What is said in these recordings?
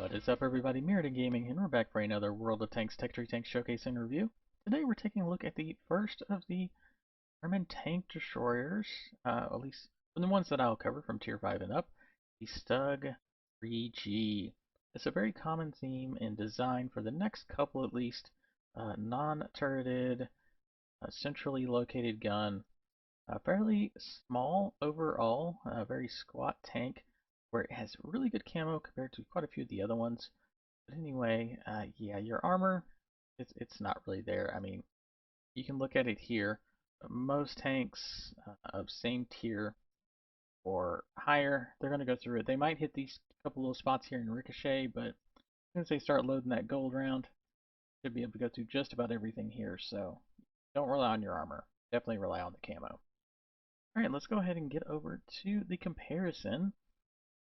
What is up, everybody? Mirrored Gaming, and we're back for another World of Tanks Tech Tree Tank Showcase and review. Today we're taking a look at the first of the German tank destroyers, at least from the ones that I'll cover from Tier 5 and up, the Stug 3G. It's a very common theme in design for the next couple at least, non-turreted, centrally located gun. Fairly small overall, a very squat tank where it has really good camo compared to quite a few of the other ones. But anyway, yeah, your armor, it's not really there. I mean, you can look at it here. Most tanks of same tier or higher, they're going to go through it. They might hit these couple little spots here in Ricochet, but as soon as they start loading that gold round, should be able to go through just about everything here. So don't rely on your armor. Definitely rely on the camo. Alright, let's go ahead and get over to the comparison.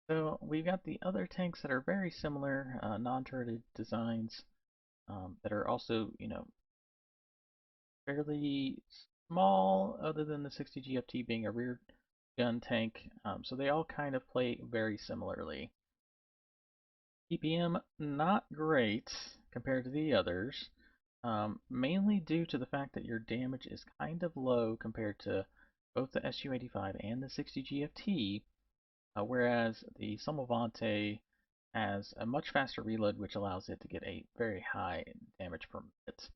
So we've got the other tanks that are very similar, non-turreted designs that are also, fairly small, other than the 60 GFT being a rear gun tank. So they all kind of play very similarly. PPM not great compared to the others, mainly due to the fact that your damage is kind of low compared to both the SU-85 and the 60 GFT, whereas the WoT has a much faster reload, which allows it to get a very high damage per minute.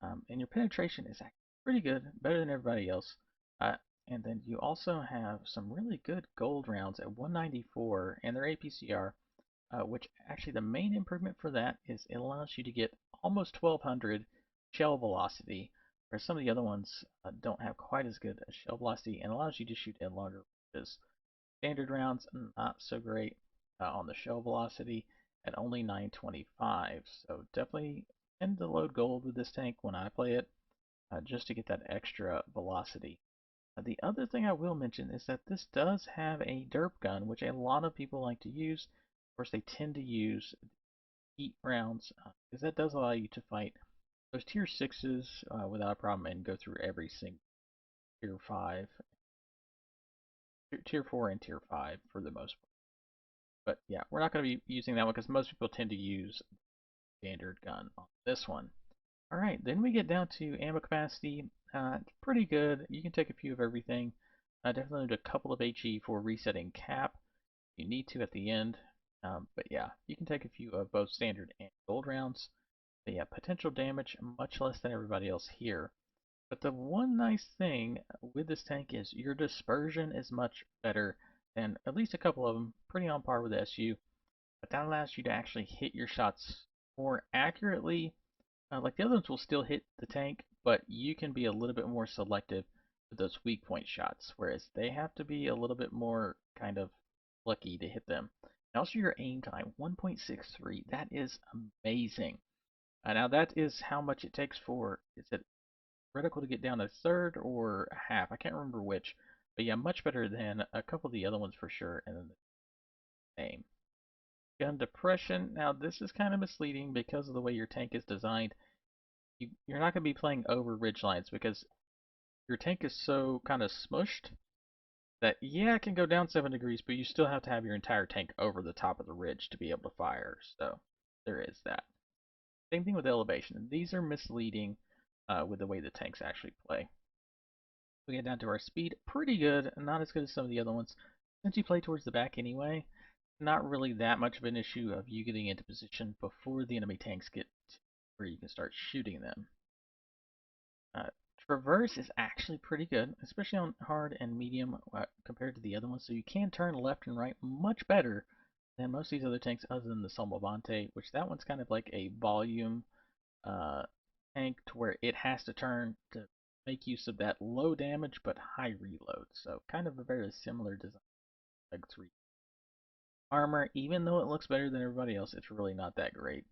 And your penetration is actually pretty good, better than everybody else. And then you also have some really good gold rounds at 194 and their APCR, which actually the main improvement for that is it allows you to get almost 1200 shell velocity, whereas some of the other ones don't have quite as good a shell velocity and allows you to shoot at longer ranges. Standard rounds, not so great on the shell velocity at only 925. So definitely tend to load gold with this tank when I play it, just to get that extra velocity. The other thing I will mention is that this does have a derp gun, which a lot of people like to use. Of course, they tend to use heat rounds, because that does allow you to fight those tier 6s without a problem and go through every single tier 5, tier 4 and tier 5 for the most part. But yeah, we're not going to be using that one because most people tend to use standard gun on this one. Alright, then we get down to ammo capacity. It's pretty good. You can take a few of everything. Definitely need a couple of HE for resetting cap. You need to at the end. But yeah, you can take a few of both standard and gold rounds. But yeah, potential damage much less than everybody else here. But the one nice thing with this tank is your dispersion is much better than at least a couple of them, pretty on par with the SU. But that allows you to actually hit your shots more accurately. Like the other ones will still hit the tank, but you can be a little bit more selective with those weak point shots, whereas they have to be a little bit more kind of lucky to hit them. And also your aim time, 1.63. That is amazing. Now that is how much it takes for, is it critical to get down a third or a half? I can't remember which. But yeah, much better than a couple of the other ones for sure, and then the aim. Gun depression, now this is kind of misleading because of the way your tank is designed. You're not going to be playing over ridge lines because your tank is so kind of smushed that, yeah, it can go down 7 degrees, but you still have to have your entire tank over the top of the ridge to be able to fire. So there is that. Same thing with elevation. These are misleading with the way the tanks actually play. We get down to our speed, pretty good, not as good as some of the other ones. Since you play towards the back anyway, not really that much of an issue of you getting into position before the enemy tanks get to where you can start shooting them. Uh, Traverse is actually pretty good, especially on hard and medium compared to the other ones. So you can turn left and right much better than most of these other tanks other than the WoT, which that one's kind of like a volume uh, tank to where it has to turn to make use of that low damage but high reload. So kind of a very similar design like 3. Armor, even though it looks better than everybody else, it's really not that great.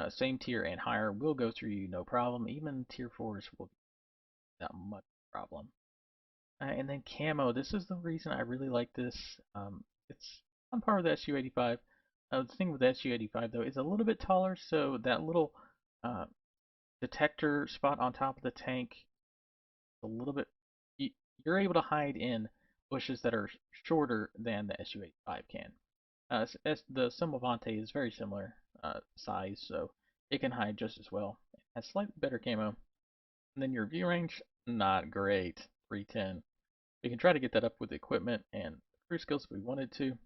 Same tier and higher will go through you no problem. Even tier 4s will be that much problem. And then camo, this is the reason I really like this. It's on par with the SU-85. The thing with the SU-85 though is a little bit taller, so that little uh, detector spot on top of the tank a little bit, you're able to hide in bushes that are shorter than the SU-85 can. The Sumovante is very similar size, so it can hide just as well. It has slightly better camo. And then your view range, not great, 310. We can try to get that up with equipment and crew skills if we wanted to.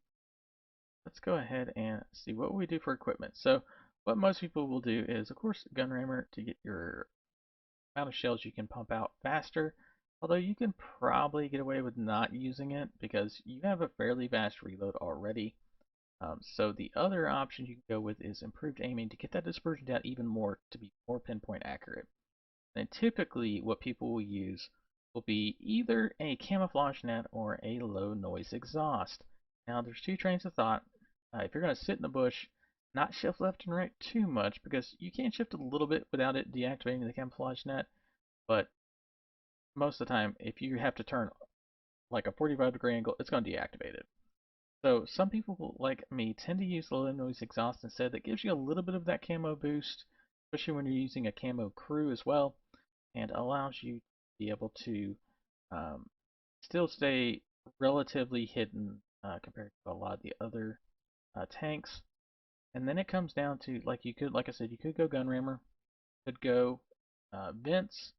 Let's go ahead and see what we do for equipment. So what most people will do is, of course, gun rammer to get your amount of shells you can pump out faster. Although you can probably get away with not using it because you have a fairly fast reload already. So the other option you can go with is improved aiming to get that dispersion down even more to be more pinpoint accurate. And typically what people will use will be either a camouflage net or a low noise exhaust. Now there's two trains of thought. If you're going to sit in the bush, not shift left and right too much because you can shift a little bit without it deactivating the camouflage net, but most of the time if you have to turn like a 45-degree angle, it's going to deactivate it. So some people like me tend to use the low noise exhaust instead. That gives you a little bit of that camo boost, especially when you're using a camo crew as well, and allows you to be able to um, still stay relatively hidden compared to a lot of the other tanks. And then it comes down to like I said, you could go gun rammer, could go vents,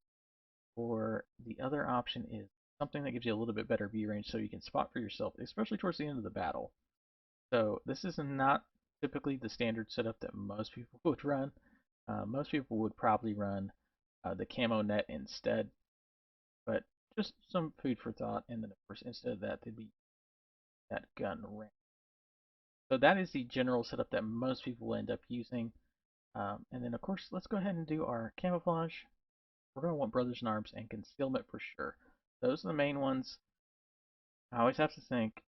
or the other option is something that gives you a little bit better view range so you can spot for yourself, especially towards the end of the battle. So this is not typically the standard setup that most people would run. Most people would probably run the camo net instead, but just some food for thought. And then of course instead of that, they'd be that gun ramp. So that is the general setup that most people will end up using. And then of course, let's go ahead and do our camouflage. We're going to want Brothers in Arms and concealment for sure. Those are the main ones. I always have to think.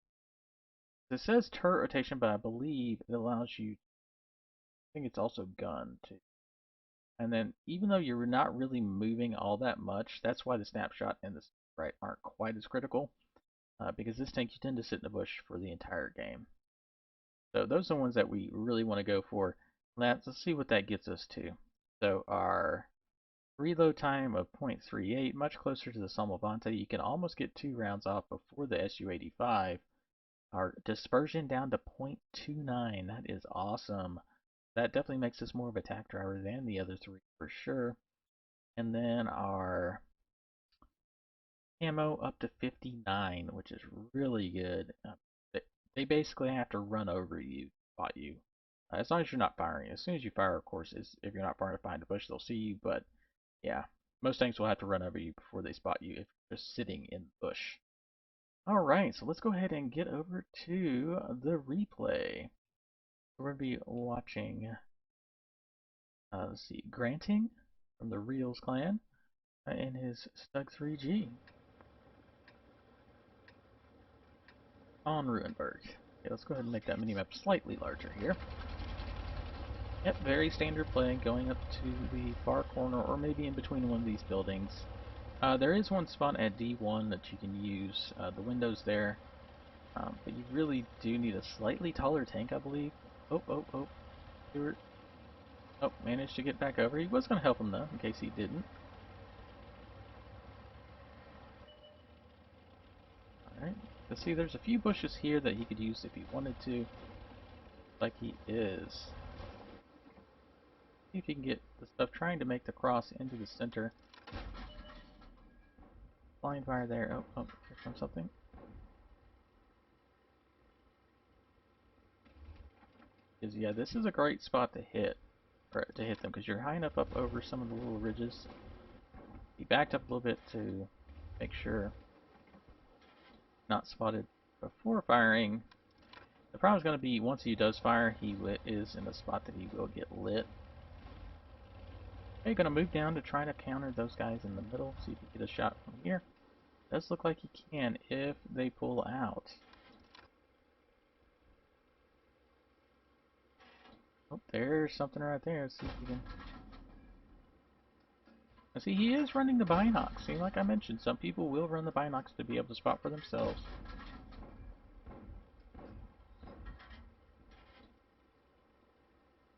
It says turret rotation, but I believe it allows you. I think it's also gun too. And then even though you're not really moving all that much, that's why the snapshot and the right aren't quite as critical. Because this tank you tend to sit in the bush for the entire game. So those are the ones that we really want to go for. Let's see what that gets us to. So our reload time of 0.38, much closer to the Salmovante. You can almost get 2 rounds off before the SU-85. Our dispersion down to 0.29. That is awesome. That definitely makes us more of a tac driver than the other three for sure. And then our ammo up to 59, which is really good. They basically have to run over you, spot you. As long as you're not firing. As soon as you fire, of course, if you're not firing behind the bush, they'll see you. But yeah, most tanks will have to run over you before they spot you if you're just sitting in the bush. Alright, so let's go ahead and get over to the replay. We're going to be watching, let's see, Granting from the Reels clan and his Stug 3G on Ruinberg. Okay, let's go ahead and make that minimap slightly larger here. Yep, very standard play, going up to the far corner or maybe in between one of these buildings. There is one spot at D1 that you can use, the windows there, but you really do need a slightly taller tank, I believe. Oh, Stewart. Oh, managed to get back over. He was going to help him though, in case he didn't. Alright, let's see, there's a few bushes here that he could use if he wanted to, like he is. See if he can get the stuff trying to make the cross into the center. Blind fire there. Oh, here comes something. Because yeah, this is a great spot to hit, or to hit them, because you're high enough up over some of the little ridges. He backed up a little bit to make sure not spotted before firing. The problem is going to be once he does fire, he is in a spot that he will get lit. Okay, going to move down to try to counter those guys in the middle. See if he get a shot from here. Does look like he can if they pull out. Oh, there's something right there. Let's see if we can. See, he is running the binocs. See, like I mentioned, some people will run the binocs to be able to spot for themselves.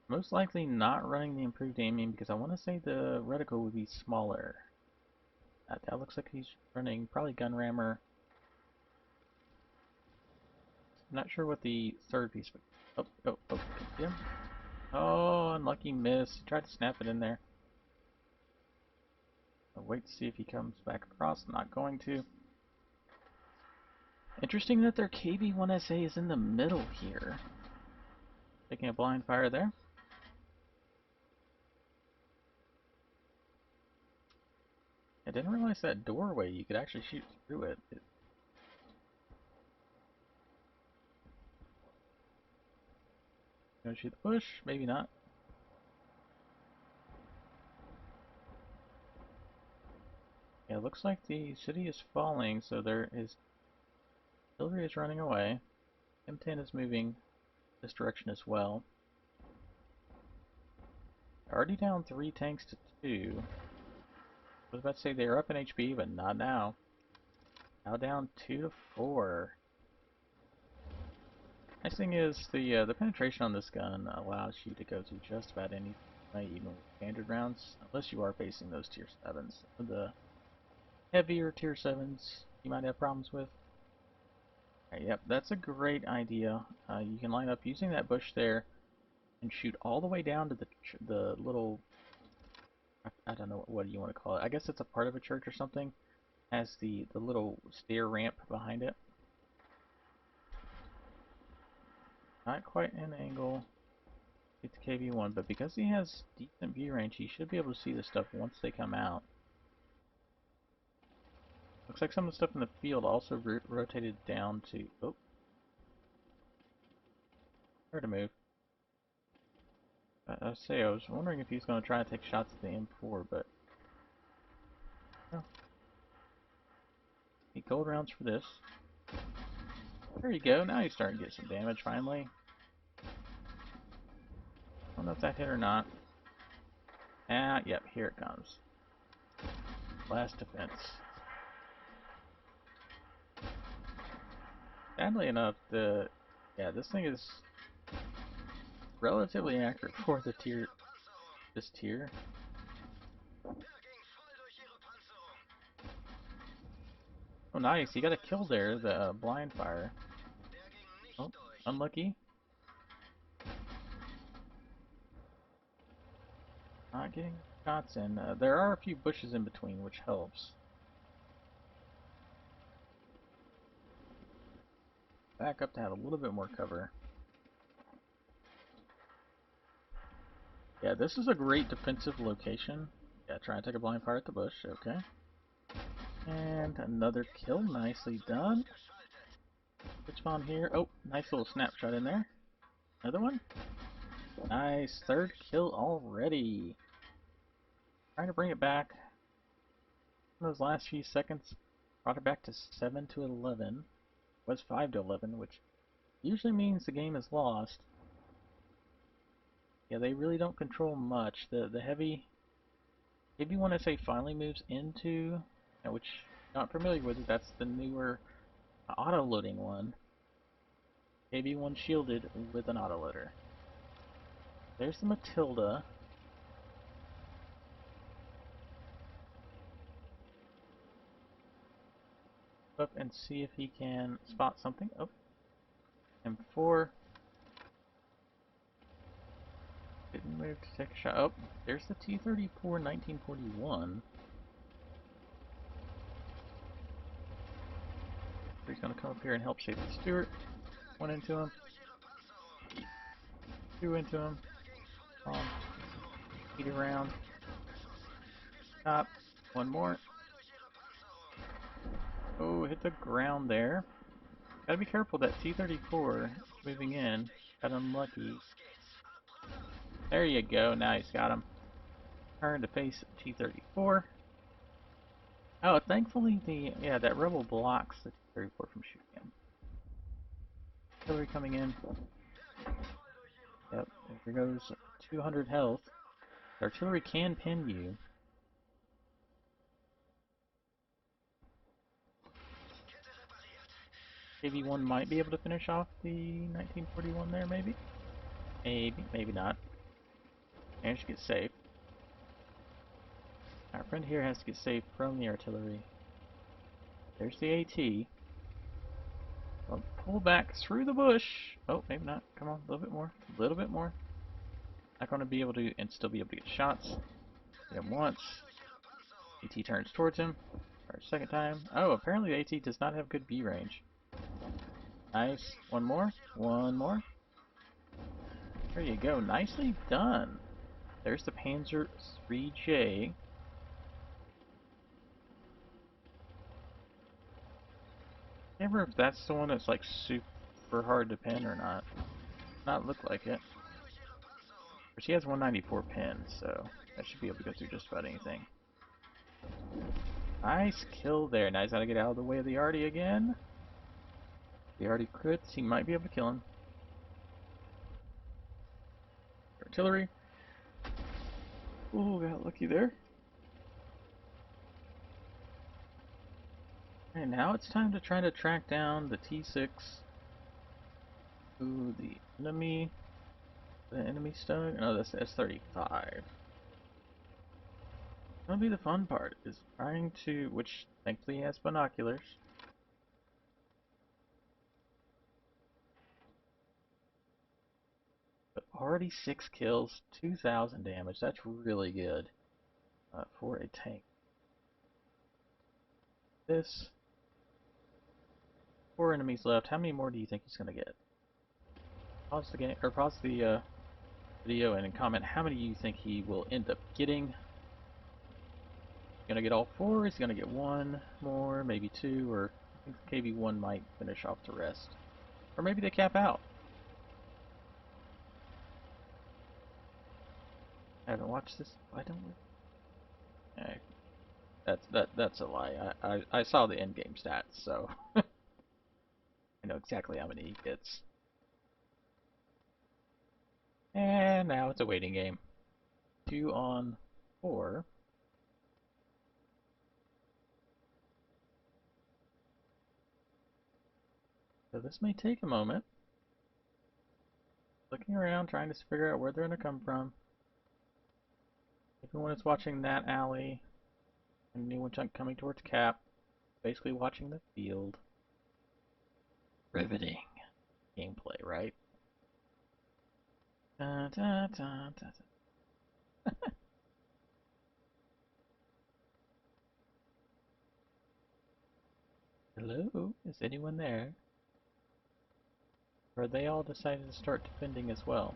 Most likely not running the improved aiming because I want to say the reticle would be smaller. That looks like he's running probably gun rammer. I'm not sure what the third piece would. Oh, oh, oh, get him. Oh, unlucky miss. He tried to snap it in there. I'll wait to see if he comes back across. Not going to. Interesting that their KB-1SA is in the middle here. Taking a blind fire there. I didn't realize that doorway, you could actually shoot through it. Gonna shoot the bush? Maybe not. Yeah, it looks like the city is falling, so there is... Artillery is running away. M10 is moving this direction as well. Already down 3 tanks to 2. I was about to say they were up in HP, but not now. Now down 2 to 4. Nice thing is the penetration on this gun allows you to go through just about any way, even with standard rounds, unless you are facing those tier 7s. The heavier tier 7s you might have problems with. Right, yep, that's a great idea. You can line up using that bush there and shoot all the way down to the little, I don't know what you want to call it. I guess it's a part of a church or something. Has the little stair ramp behind it. Not quite an angle. It's KV1, but because he has decent view range, he should be able to see the stuff once they come out. Looks like some of the stuff in the field also rotated down to... Oh. Where to move. I was wondering if he's going to try to take shots at the M4, but... No. Need gold rounds for this. There you go, now he's starting to get some damage finally. I don't know if that hit or not. Ah, yep, here it comes. Last defense. Sadly enough, this thing is relatively accurate for the tier, this tier. Oh, nice, he got a kill there, the blind fire. Oh, unlucky. Not getting shots in. There are a few bushes in between, which helps. Back up to have a little bit more cover. Yeah, this is a great defensive location. Yeah, try and take a blind fire at the bush. Okay. And another kill. Nicely done. Quick spawn here. Oh, nice little snapshot in there. Another one. Nice. Third kill already. Trying to bring it back. In those last few seconds, brought it back to 7 to 11. It was 5 to 11, which usually means the game is lost. Yeah, they really don't control much. The heavy 1SA finally moves into, which I'm not familiar with, that's the newer auto-loading one. KB1 shielded with an autoloader. There's the Matilda. Up and see if he can spot something. Oh, M4. Didn't move to take a shot. Oh, there's the T-34 1941. He's gonna come up here and help save the Stewart. One into him. Two into him. Eat around. Stop. One more. Oh, hit the ground there. Gotta be careful, that T-34 moving in. Got unlucky. There you go, now he's got him. Turn to face T-34. Oh, thankfully that rebel blocks the T-34 from shooting him. Artillery coming in. Yep, there goes 200 health. The artillery can pin you. KV1 might be able to finish off the 1941 there, maybe? Maybe, maybe not. Managed to get safe. Our friend here has to get safe from the artillery. There's the AT. I'll pull back through the bush. Oh, maybe not. Come on, a little bit more. A little bit more. Not going to be able to, and still be able to get shots. Hit him once. AT turns towards him. For a second time. Oh, apparently the AT does not have good B range. Nice. One more. One more. There you go. Nicely done. There's the Panzer 3J. Can't remember if that's the one that's like super hard to pin or not. Not look like it. But she has 194 pins, so that should be able to go through just about anything. Nice kill there. Now he's got to get out of the way of the Artie again. The Artie crits. He might be able to kill him. Artillery. Oh, got lucky there. And now it's time to try to track down the T6. Ooh, the enemy. The enemy Stug? No, that's S-35. That'll be the fun part, is trying to, which thankfully has binoculars. But already 6 kills, 2,000 damage. That's really good for a tank. This. 4 enemies left. How many more do you think he's gonna get? Pause the game, or pause the video and comment how many you think he will end up getting. Gonna get all 4? He's gonna get 1 more, maybe 2, or I think KB1 might finish off the rest. Or maybe they cap out. I haven't watched this. Why don't we? That's a lie. I saw the end game stats, so I know exactly how many he gets. And now it's a waiting game. 2 on 4. So this may take a moment. Looking around, trying to figure out where they're going to come from. Everyone is watching that alley. And anyone coming towards Cap. Basically watching the field. Riveting gameplay, right? Da, da, da, da, da. Hello? Is anyone there? Or they all decided to start defending as well?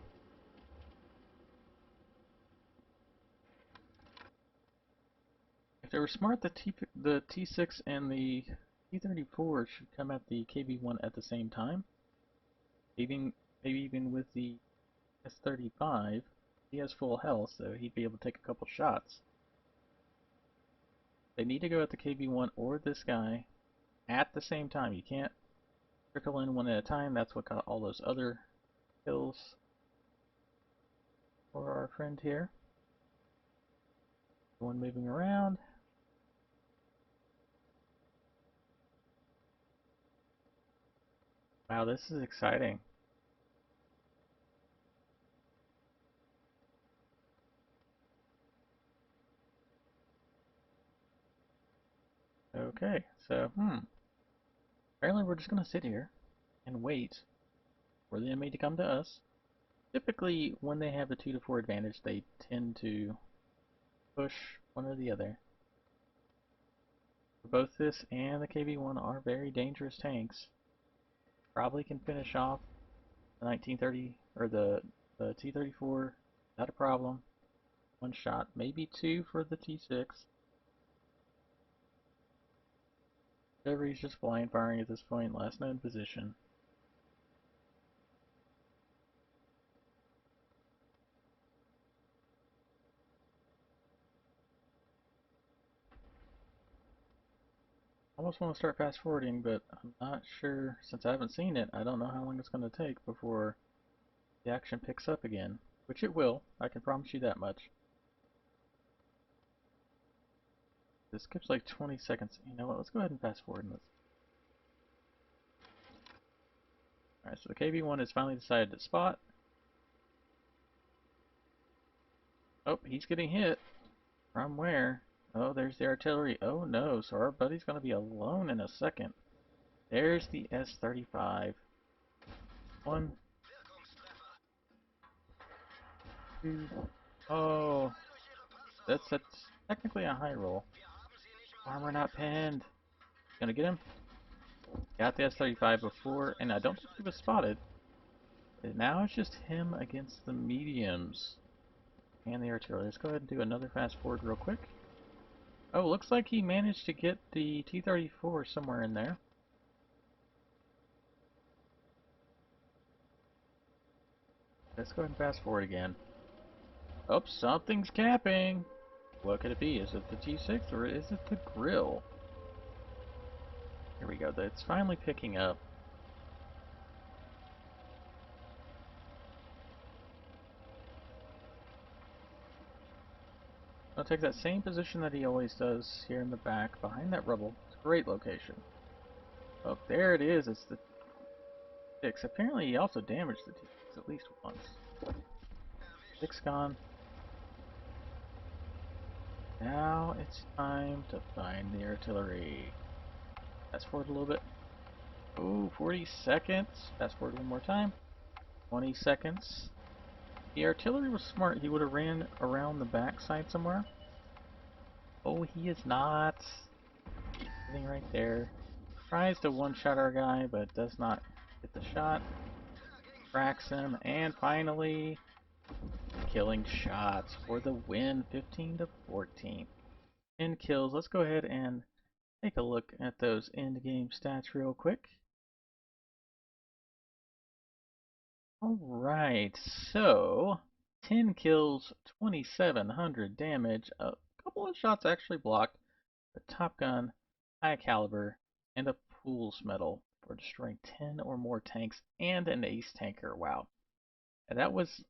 If they were smart, the T6 and the T34 should come at the KB1 at the same time. Maybe even with the S35, he has full health, so he'd be able to take a couple shots. They need to go at the KB1 or this guy at the same time. You can't trickle in one at a time. That's what got all those other kills for our friend here. One moving around. Wow, this is exciting. Okay, so, apparently we're just going to sit here and wait for the enemy to come to us. Typically, when they have a 2 to 4 advantage, they tend to push one or the other. Both this and the KB1 are very dangerous tanks. Probably can finish off the 1930 or the T34 not a problem. 1 shot, maybe 2 for the T6. Discovery's just blind firing at this point, last known position. Almost want to start fast forwarding, but I'm not sure, since I haven't seen it, I don't know how long it's going to take before the action picks up again. Which it will, I can promise you that much. This skips like 20 seconds. You know what, let's go ahead and fast forward and let's... Alright, so the KB1 has finally decided to spot. Oh, he's getting hit. From where? Oh, there's the artillery. Oh no, so our buddy's going to be alone in a second. There's the S-35. One, two. Oh, that's technically a high roll. Armor not pinned. Gonna get him. Got the S-35 before, and I don't think he was spotted. And now it's just him against the mediums and the artillery. Let's go ahead and do another fast forward real quick. Oh, looks like he managed to get the T-34 somewhere in there. Let's go ahead and fast forward again. Oh, something's capping. What could it be? Is it the T6 or is it the grill? Here we go. It's finally picking up. I'll take that same position that he always does here in the back, behind that rubble. It's a great location. Oh, there it is. It's the T6. Apparently he also damaged the T6 at least once. 6 gone. Now it's time to find the artillery. Fast forward a little bit. Ooh, 40 seconds. Fast forward one more time. 20 seconds. The artillery was smart. He would have ran around the backside somewhere. Oh, he is not. Sitting right there. Tries to one-shot our guy, but does not get the shot. Cracks him, and finally, killing shots for the win, 15 to 14. 10 kills. Let's go ahead and take a look at those end-game stats real quick. Alright, so 10 kills, 2,700 damage, a couple of shots actually blocked, the Top Gun, High Caliber, and a Pools Medal for destroying 10 or more tanks and an ace tanker. Wow. And that was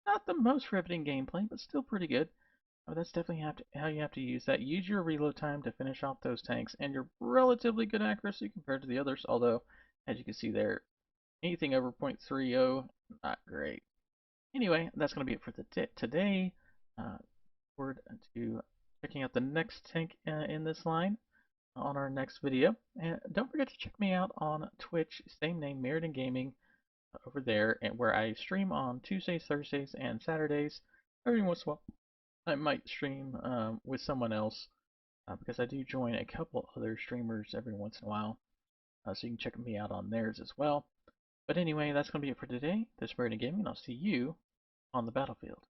not the most riveting gameplay, but still pretty good. Oh, that's definitely how you have to use that. Use your reload time to finish off those tanks and your relatively good accuracy compared to the others, although, as you can see there, anything over 0.30, not great. Anyway, that's going to be it for today. Forward to checking out the next tank in this line on our next video. And don't forget to check me out on Twitch, same name, Meriden Gaming, over there, and where I stream on Tuesdays, Thursdays, and Saturdays. Every once in a while, I might stream with someone else because I do join a couple other streamers every once in a while. So you can check me out on theirs as well. But anyway, that's going to be it for today. This is Meriden Gaming, and I'll see you on the battlefield.